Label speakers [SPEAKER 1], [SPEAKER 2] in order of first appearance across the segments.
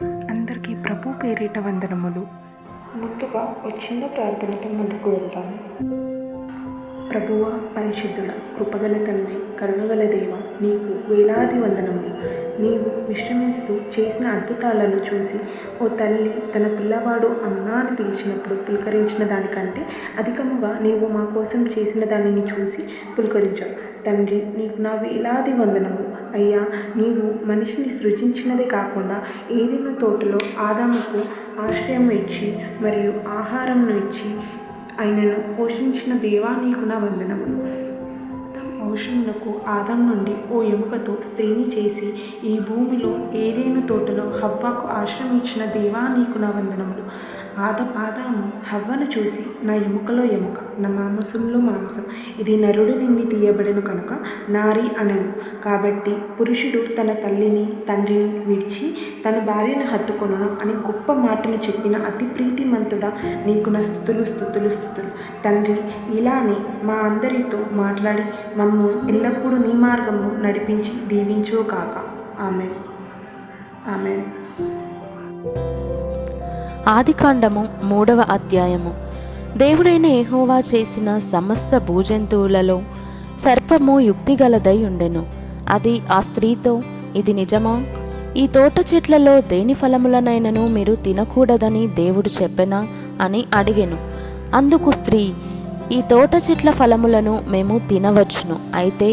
[SPEAKER 1] అందరికీ ప్రభు పేరిట వందనములు. ముందుగా ఒక చిన్న ప్రార్థనతో ముందుకు వెళ్తాము. ప్రభువ, పరిశుద్ధుడ, కృపగల తండ్రి, కరుణగల దేవ, నీకు వేలాది వందనములు. నీవు విశ్రమిస్తూ చేసిన అద్భుతాలను చూసి ఓ తల్లి తన పిల్లవాడు అన్నా అని పిలిచినప్పుడు పులకరించిన దానికంటే అధికముగా నీవు మా కోసం చేసిన దానిని చూసి పులకరించావు. తండ్రి, నీకు నా వేలాది వందనము. అయ్యా, నీవు మనిషిని సృజించినదే కాకుండా ఏదైనా తోటలో ఆదాముకు ఆశ్రయం ఇచ్చి మరియు ఆహారంను ఇచ్చి ఆయనను పోషించిన దేవా, నీకు నా వందనములు. తమ అవసరమునకు ఆదాం నుండి ఓ ఎముకతో స్త్రీని చేసి ఈ భూమిలో ఏదైనా తోటలో హవ్వకు ఆశ్రయం ఇచ్చిన దేవా, నీకు నా వందనములు. ఆదాము హవ్వను చూసి నా ఎముకలో ఎముక, నా మాంసంలో మాంసం, ఇది నరుడి నుండి తీయబడను కనుక నారి అనెను. కాబట్టి పురుషుడు తన తల్లిని తండ్రిని విడిచి తన భార్యను హత్తుకొనును అని గొప్ప మాటను చెప్పిన అతి ప్రీతిమంతుడా, నీకు నా స్తుతులు స్తుతులు స్తుతులు. తండ్రి, ఇలానే మా అందరితో మాట్లాడి మమ్ము ఎల్లప్పుడూ నీ మార్గంలో నడిపించి దీవించో కాక. ఆమేన్. ఆమేన్.
[SPEAKER 2] ఆదికాండము 3వ అధ్యాయము. దేవుడైన యెహోవా చేసిన సమస్త భూజంతువులలో సర్పము యుక్తిగలదై ఉండెను. అది ఆ స్త్రీతో, ఇది నిజమా? ఈ తోట చెట్లలో దేని ఫలములనైనను మీరు తినకూడదని దేవుడు చెప్పెనా అని అడిగెను. అందుకు స్త్రీ, ఈ తోట చెట్ల ఫలములను మేము తినవచ్చును. అయితే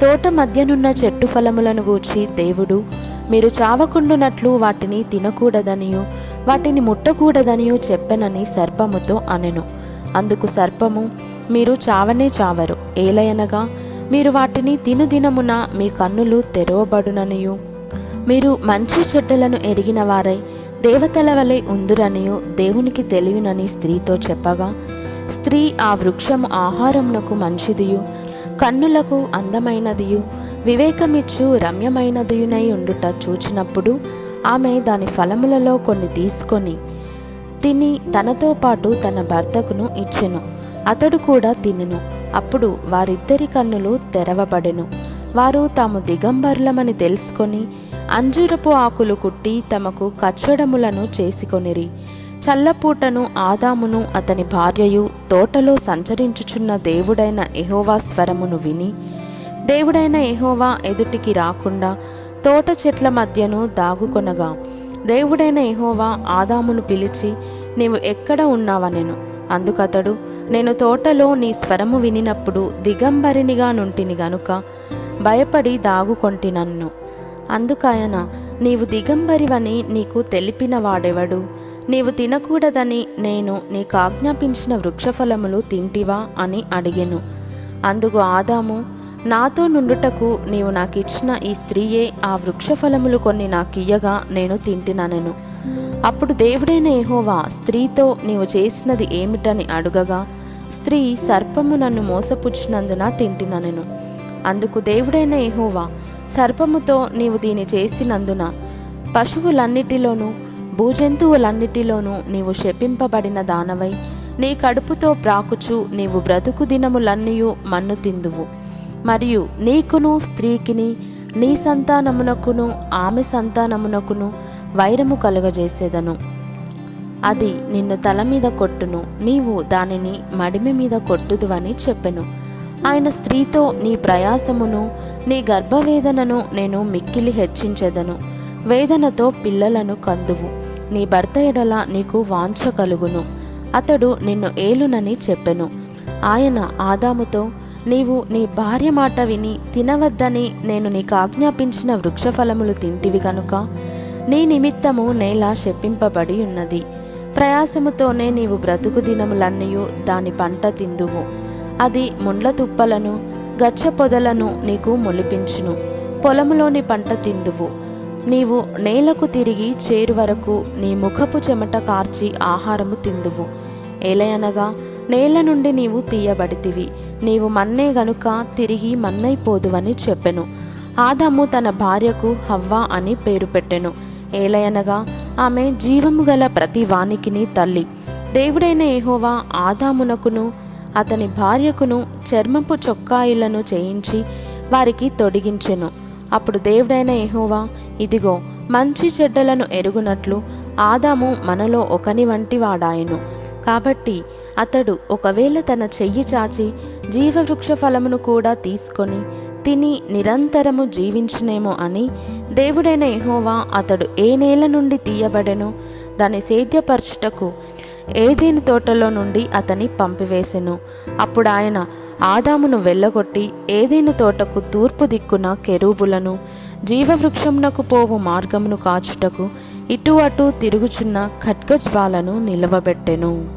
[SPEAKER 2] తోట మధ్యనున్న చెట్టు ఫలములను గూర్చి దేవుడు మీరు చావకుండునట్లు వాటిని తినకూడదనియు వాటిని ముట్టకూడదనియు చెప్పెనని సర్పముతో అనెను. అందుకు సర్పము, మీరు చావనే చావరు. ఏలయనగా మీరు వాటిని తినుదినమున మీ కన్నులు తెరవబడుననియు మీరు మంచి చెడ్డలను ఎరిగిన వారై దేవతల వలె ఉందురనియు దేవునికి తెలియనని స్త్రీతో చెప్పగా, స్త్రీ ఆ వృక్షము ఆహారమునకు మంచిదియు కన్నులకు అందమైనదియు వివేకమిచ్చు రమ్యమైనదియునై ఉండుట చూచినప్పుడు ఆమె దాని ఫలములలో కొన్ని తీసుకొని తిని తనతో పాటు తన భర్తకును ఇచ్చెను. అతడు కూడా తినెను. అప్పుడు వారిద్దరి కన్నులు తెరవబడెను. వారు తాము దిగంబరులమని తెలుసుకొని అంజూరపు ఆకులు కుట్టి తమకు కచ్చడములను చేసుకొనిరి. చల్లపూటను ఆదామును అతని భార్యయు తోటలో సంచరించుచున్న దేవుడైన యెహోవా స్వరమును విని దేవుడైన యెహోవా ఎదుటికి రాకుండా తోట చెట్ల మధ్యను దాగుకొనగా, దేవుడైన యెహోవా ఆదామును పిలిచి, నీవు ఎక్కడ ఉన్నావనెను. అందుకతడు, నేను తోటలో నీ స్వరము వినినప్పుడు దిగంబరినిగా నుంటిని గనుక భయపడి దాగుకొంటినన్ను. అందుకాయన, నీవు దిగంబరివని నీకు తెలిపిన వాడెవడు? నీవు తినకూడదని నేను నీకు ఆజ్ఞాపించిన వృక్షఫలములు తింటివా అని అడిగెను. అందుకు ఆదాము, నాతో నుండుటకు నీవు నాకిచ్చిన ఈ స్త్రీయే ఆ వృక్షఫలములు కొన్ని నాకియ్యగా నేను తింటిననెను. అప్పుడు దేవుడైన యెహోవా స్త్రీతో, నీవు చేసినది ఏమిటని అడుగగా, స్త్రీ, సర్పము నన్ను మోసపుచ్చినందున తింటిననెను. అందుకు దేవుడైన యెహోవా సర్పముతో, నీవు దీని చేసినందున పశువులన్నిటిలోనూ భూజంతువులన్నిటిలోనూ నీవు శపింపబడిన దానవై నీ కడుపుతో ప్రాకుచు నీవు బ్రతుకు దినములన్నీయు మన్ను తిందువు. మరియు నీకును స్త్రీకిని నీ సంతానమునకును ఆమె సంతానమునకును వైరము కలుగజేసేదను. అది నిన్ను తల మీద కొట్టును, నీవు దానిని మడిమె మీద కొట్టుదువని చెప్పెను. ఆయన స్త్రీతో, నీ ప్రయాసమును నీ గర్భవేదనను నేను మిక్కిలి హెచ్చించెదను. వేదనతో పిల్లలను కందువు. నీ భర్త ఎడల నీకు వాంఛ కలుగును, అతడు నిన్ను ఏలునని చెప్పెను. ఆయన ఆదాముతో, నీవు నీ భార్య మాట విని తినవద్దని నేను నీకు ఆజ్ఞాపించిన వృక్షఫలములు తింటివి కనుక నీ నిమిత్తము నేల శపింపబడి ఉన్నది. ప్రయాసముతోనే నీవు బ్రతుకు దినములన్నయూ దాని పంట తిందువు. అది ముండ్ల తుప్పలను గచ్చ పొదలను నీకు మొలిపించును. పొలములోని పంట తిందువు. నీవు నేలకు తిరిగి చేరు వరకు నీ ముఖపు చెమట కార్చి ఆహారము తిందువు. ఏలయనగా నేల నుండి నీవు తీయబడితివి, నీవు మన్నే గనుక తిరిగి మన్నైపోదువని చెప్పెను. ఆదాము తన భార్యకు హవ్వ అని పేరు పెట్టెను. ఏలయనగా ఆమె జీవము గల ప్రతి వానికిని తల్లి. దేవుడైన యెహోవా ఆదామునకును అతని భార్యకును చర్మపు చొక్కాయిలను చేయించి వారికి తొడిగించెను. అప్పుడు దేవుడైన యెహోవా, ఇదిగో మంచి చెడ్డలను ఎరుగునట్లు ఆదాము మనలో ఒకని వంటి వాడాయను. కాబట్టి అతడు ఒకవేళ తన చెయ్యి చాచి జీవవృక్ష ఫలమును కూడా తీసుకొని తిని నిరంతరము జీవించునేమో అని దేవుడైన యెహోవా అతడు ఏ నేల నుండి తీయబడెనో దాన్ని సేద్యపరచుటకు ఏదెను తోటలో నుండి అతని పంపివేసెను. అప్పుడు ఆయన ఆదామును వెళ్ళగొట్టి ఏదెను తోటకు తూర్పు దిక్కున కెరూబులను జీవవృక్షమునకు పోవు మార్గమును కాచుటకు ఇటు అటు తిరుగుచున్న ఖడ్గజ్వాలను నిలవబెట్టెను.